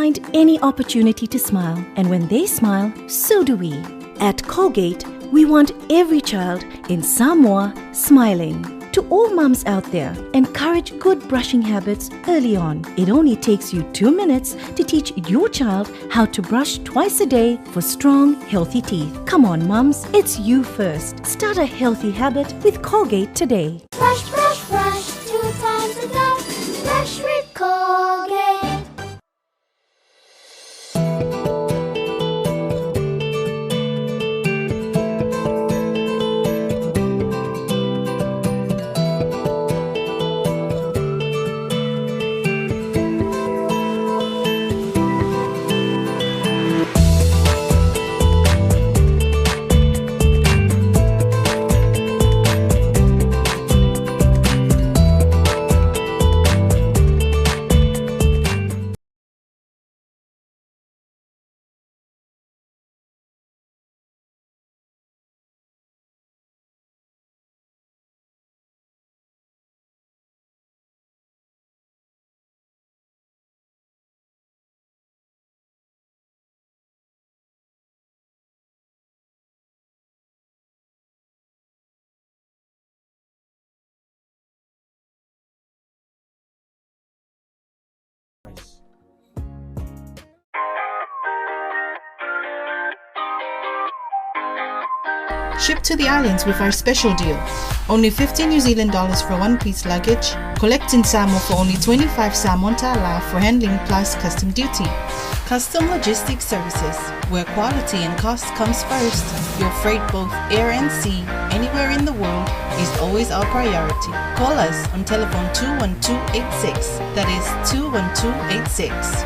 find any opportunity to smile, and when they smile, so do we. At Colgate, we want every child in Samoa smiling. To all mums out there, encourage good brushing habits early on. It only takes you 2 minutes to teach your child how to brush twice a day for strong, healthy teeth. Come on, mums, it's you first. Start a healthy habit with Colgate today. Brush, brush, brush, 2 times a day. Brush with Colgate. Ship to the islands with our special deal. Only 50 New Zealand dollars for 1-piece luggage. Collect in Samoa for only 25 Samoan Ta'ala for handling plus custom duty. Custom Logistics Services, where quality and cost comes first. Your freight, both air and sea, anywhere in the world, is always our priority. Call us on telephone 21286. That is 21286.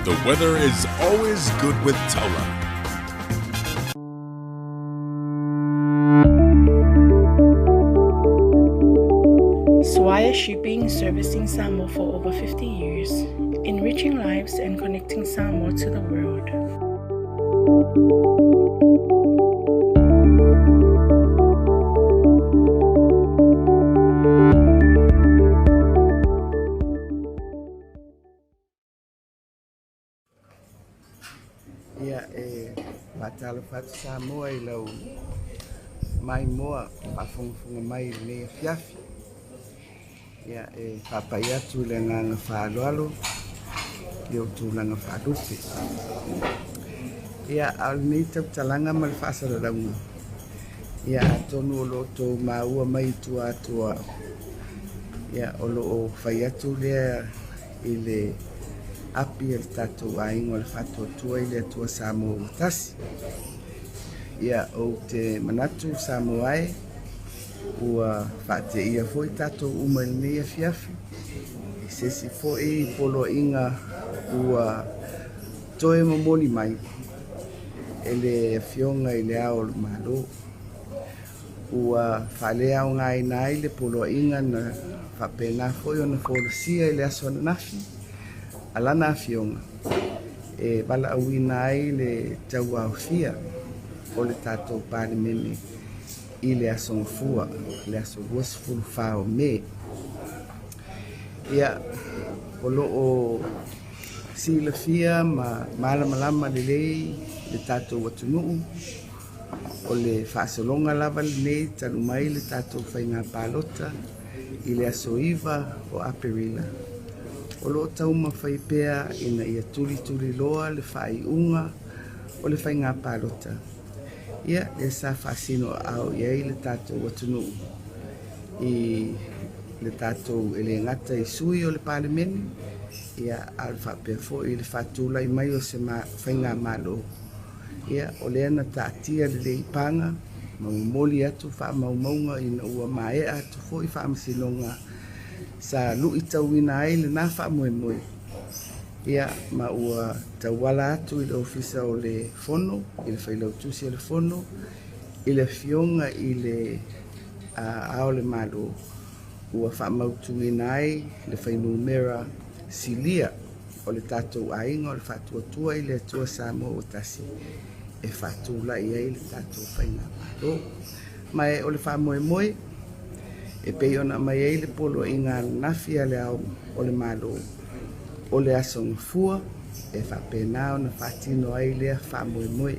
The weather is always good with Taula. Swire Shipping, servicing Samoa for over 50 years, enriching lives and connecting Samoa to the world. Matalo fat Samoa I lau mai moa pafunga mai le fiafi ia papai atu le nganga whaaloalo i o tūlanga whaarupe ia al nei tau talanga ma le whaasararaunga ia atonu o lo tō maua mai tua atua ia o lo o whai atu lea i le api el tatou aingo le whatua tua i le atua Samoa utasi. Ia o te manatu Samoa e ua whaate ia foi tatou umalinea fiafi. E sesi fo e polo inga ua toe mamoni mai. E le fionga i le ao le malo. Ua whalea o ngai nai le polo inga na whapena foi o na folosia i le aso nafi. Alana fionga e bala awina ai le tau au fia o le tatou pāle mene i le asogafua le asogua sefulufao me ia o loo silafia ma malamalama lelei le tatou atunuu o le faasolonga lava lenei talu mai le tatou faiga palota i le asoiva o Aperila. O loo tauma fai pea ina ia tuli loa le faaiʻuga o le faiga palota. Ia le sa faasino au iai le tatou atunuu i le tatou e le gata i sui o le palemene ia a le faapea foʻi i le faatulai mai o se faiga malo. Ia o lea na taatia lelei paga ma momoli atu faamaumauga ina ua maeʻa atu foʻi faamasinoga sa luʻi tauina ai lenā faamoemoe. Ia ma ua tauala atu i le ofisa o le fono i le failautusi o le fono i le fioga i le ao le malo ua faamautuina ai le fainumera silia o le tatou aiga o le faatuatua i le atua Samoa ua tasi e faatulaʻi ai le tatou faiga malo ma e o le faamoemoe e pei ona mai ai le poloaʻiga alanafi a le ao o le malo o le asogafua e faapena ona faatino ai lea faamoemoe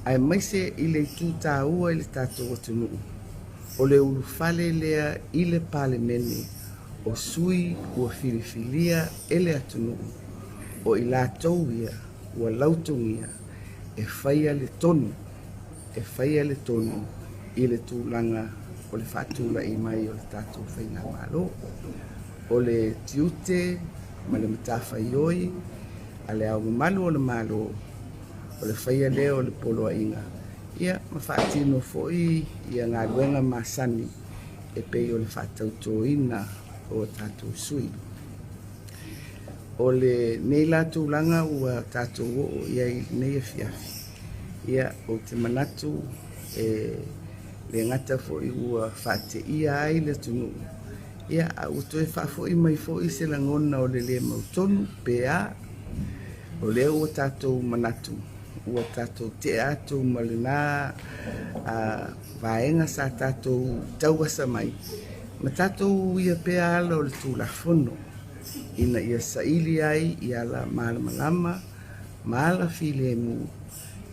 ae maise i le itutāua i le tatou atunuu o le ulufale lea i le palemene o sui ua filifilia e le atunuu o i latou ia ua lautogia e faia le tonu i le tulaga o le faatulaʻi mai o le tatou faiga malo o le tiute ma le matafaioi a le ao mamalu o le malo o le faia lea o le poloaʻiga ia ma faatino foʻi ia galuega masani e pei o le faatautoina o tatou sui o le nei latou laga ua tatou oo iai nei afiafi ia o te manatu e le gata foʻi ua faateʻia ai le atunuu ia ua toe faafoʻi mai foʻi se lagona o le lē mautonu pea o lea ua tatou manatu ua tatou tea atu ma lenā vaega sa tatou tauasa mai ma tatou ia pea ala o le tulafono ina ia saʻili ai i ala malamalama ma ala filemu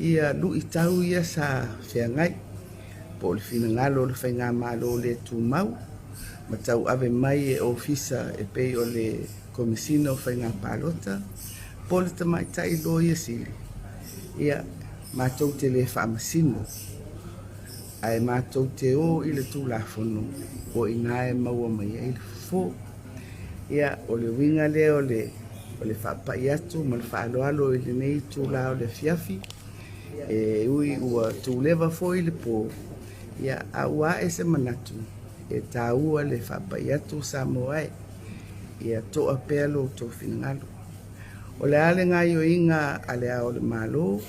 ia luʻi tau ia sa feagai po o le finagalo o le faiga malo o le tumau ma tauave mai e ofisa e pei o le komisina o faiga palota po o le tamaʻitaʻi lo ia sili ia matou te lē faamasino ae matou te o i le tulafono o inā e maua mai ai le fofō ia o le uiga lea o le faapaʻi atu ma le faaloalo i lenei tula o le afiafi e ui ua tuleva foʻi le pō ia aua aʻe se manatu e tāua le faapaʻi atu Samoa ai ia toʻa pea loutou finagalo o le a le gaioiga a le ao le malo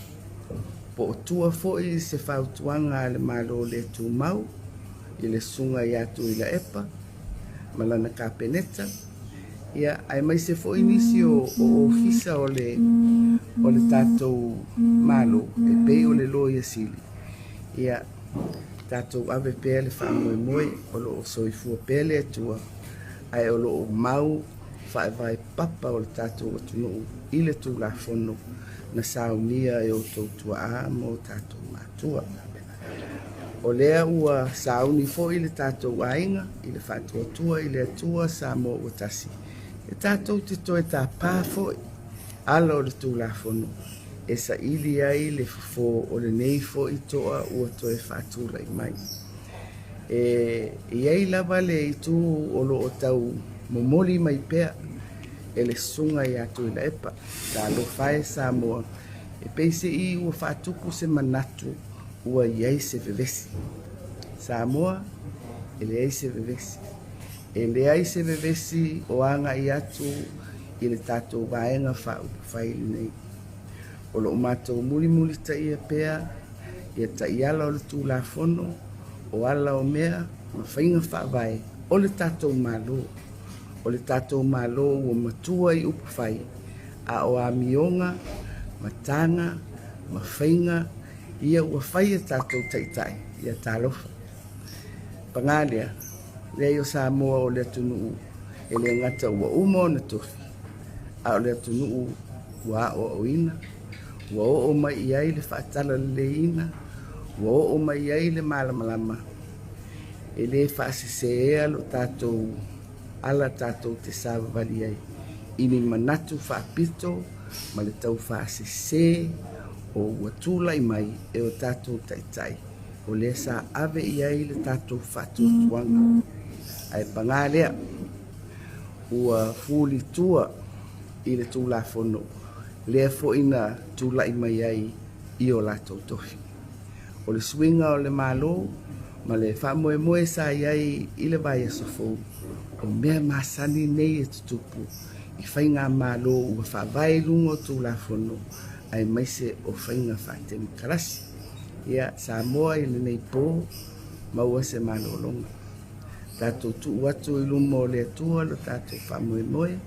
po o tua foʻi se fautuaga a le malo le tumau i le suga i atu i la epa ma lana kapeneta ia ae mai se foʻi nisi o ofisa o le tatou malo e pei o le lo ia sili ia tatou ave pea le faamoemoe o loo soifua pea le atua ae o loo mau faevae papa o le tatou atunuu i le tulafono na saunia e outou tuaā mo tatou matua o lea ua sauni foʻi le tatou aiga i le faatuatua i le atua Samoa ua tasi e tatou te toe tapā foʻi ala o le tulafono e saʻili ai le fofō o lenei foʻi toʻa ua toe faatulaʻi mai e iai lava le itu o loo tau momoli mai pea e le suga i atu i la epa talofae Samoa e pei seʻi ua faatupu se manatu ua iai se vevesi Samoa e leai se vevesi e leai se vevesi o agaʻi atu i le tatou vaega faaupu lenei o loo matou mulimuli taʻia pea ia taʻiala o le tulafono o ala o mea ma faiga faavae o le tatou malo ua matua i upu fai a o amioga ma taga ma faiga ia ua fai e tatou taʻitaʻi ia talofa. Pangalia, leo Samoa o le tunu e le ngata ua uma na tofi. A o le tunu ua o ina, ua o mai iai le whaatala le ina, ua o mai iai le malamalama. E le whaasisea lo tātou, ala tātou te sāwawali ai. Ini manatu whaapito, ma le tau whaasise o ua tūlai mai e o tātou taitai. O le sa ave iai le tātou whatuatuanga. Ai pangalea, ua fuli tua i le tūla whono. Lea fo ina tūlai mai ai i o lātou tofi. O le swinga o le malo, ma le whamoe moe sa iai i le vai asofo. O mea masani nei e tutupu. I whainga malo ua whawai lungo tūla whono. Ai maise o whainga whatemi karasi. Ia Samoa i le nei pō, maua se malolonga. Tātou tu watu i lumo le atua lo tātou whamoe moe.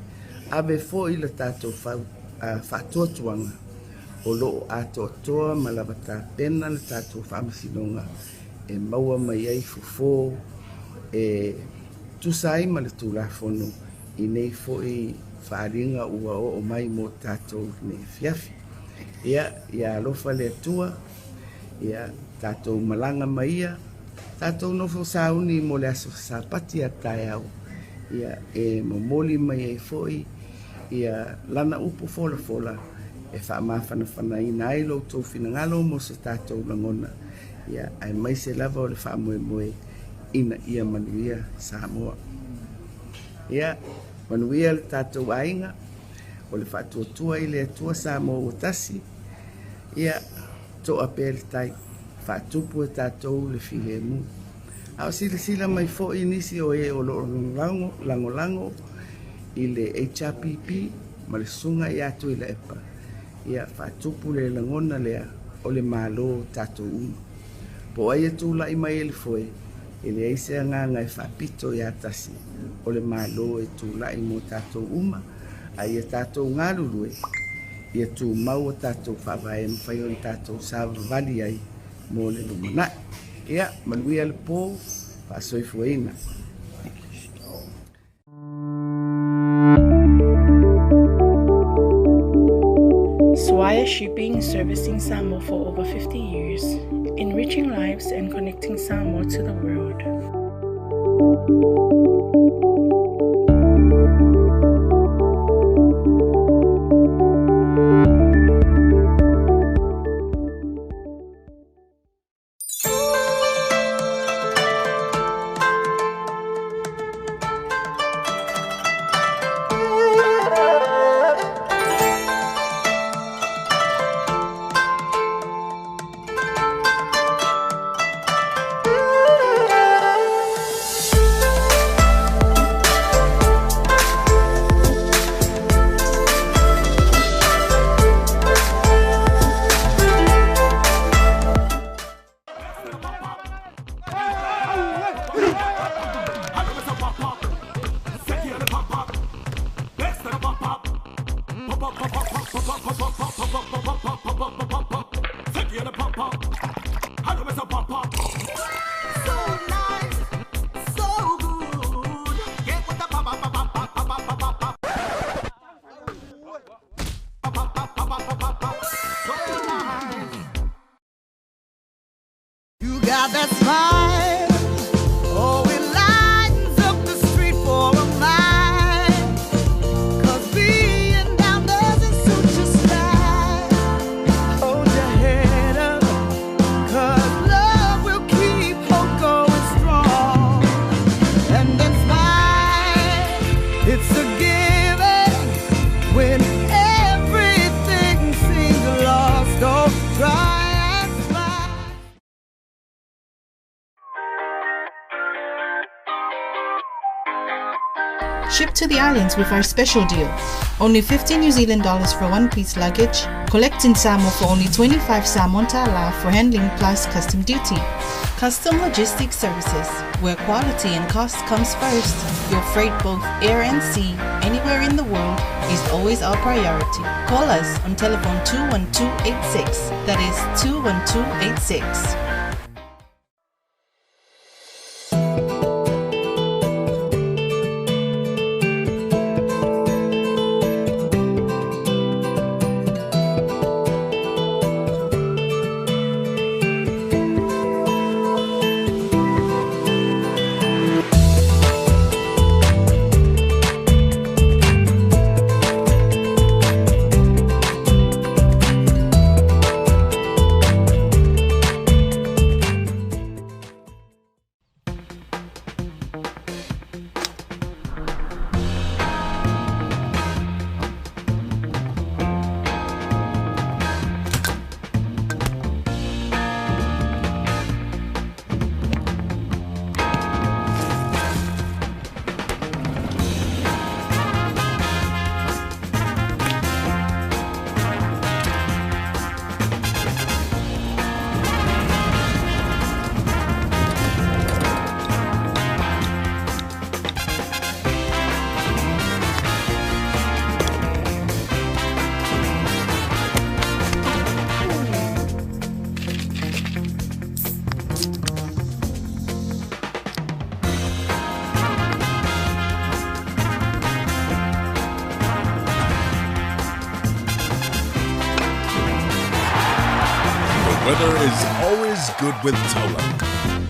Abe fo i le tātou whatuatuanga. O loo ato atoa malawata pena le tātou whamasinonga. E maua mai ai fufo, e tusai ma le tūlafono. I nei fo i whaaringa ua o mai mo tātou ne fiafi. Ia alofa le atua, ia tātou malanga maia, tātou nofo sauni mo le aso sapati a tae au. Ia e momoli mai e foi, ia lana upu fola fola, e wha mawhana ina ai lo tō whinangalo mo se tātou langona. Ia ai mai se lava o le wha moe moe ina ia manuia Samoa. Ia manuia le tātou ainga, o le wha tuatua i le atua Samoa o tasi, ia to apel tai fa tupu e tātou le file mu. Au sila mai fo inisi o e o lango i le HRPP ma le sunga i atu i le epa. Ia fa tupu le langona lea o le malo tātou uma. Po ai e tūla i mai e le foe, e le eise nganga e fa pito i atasi o le malo e tūla i mo tātou uma, ai e tātou ngalulue. Ia tū mau o tātou whawai e mwhai o tātou sāwawali ai mō le lumana. Ia, manuia le pō, whaasoifu eina. Swire Shipping, servicing Samoa for over 50 years, enriching lives and connecting Samoa to the world. got that smile, oh, it lightens up the street for a mile. 'Cause being down doesn't suit your style. Hold your head up, 'cause love will keep hope going strong. And then smile, it's a given when everything seems lost. Don't try. Ship to the islands with our special deal. Only 50 New Zealand dollars for one-piece luggage. Collect in Samoa for only 25 Samoan Tala for handling plus custom duty. Custom Logistics Services, where quality and cost comes first. Your freight both air and sea, anywhere in the world, is always our priority. Call us on telephone 21286. That is 21286. Weather is always good with Tola.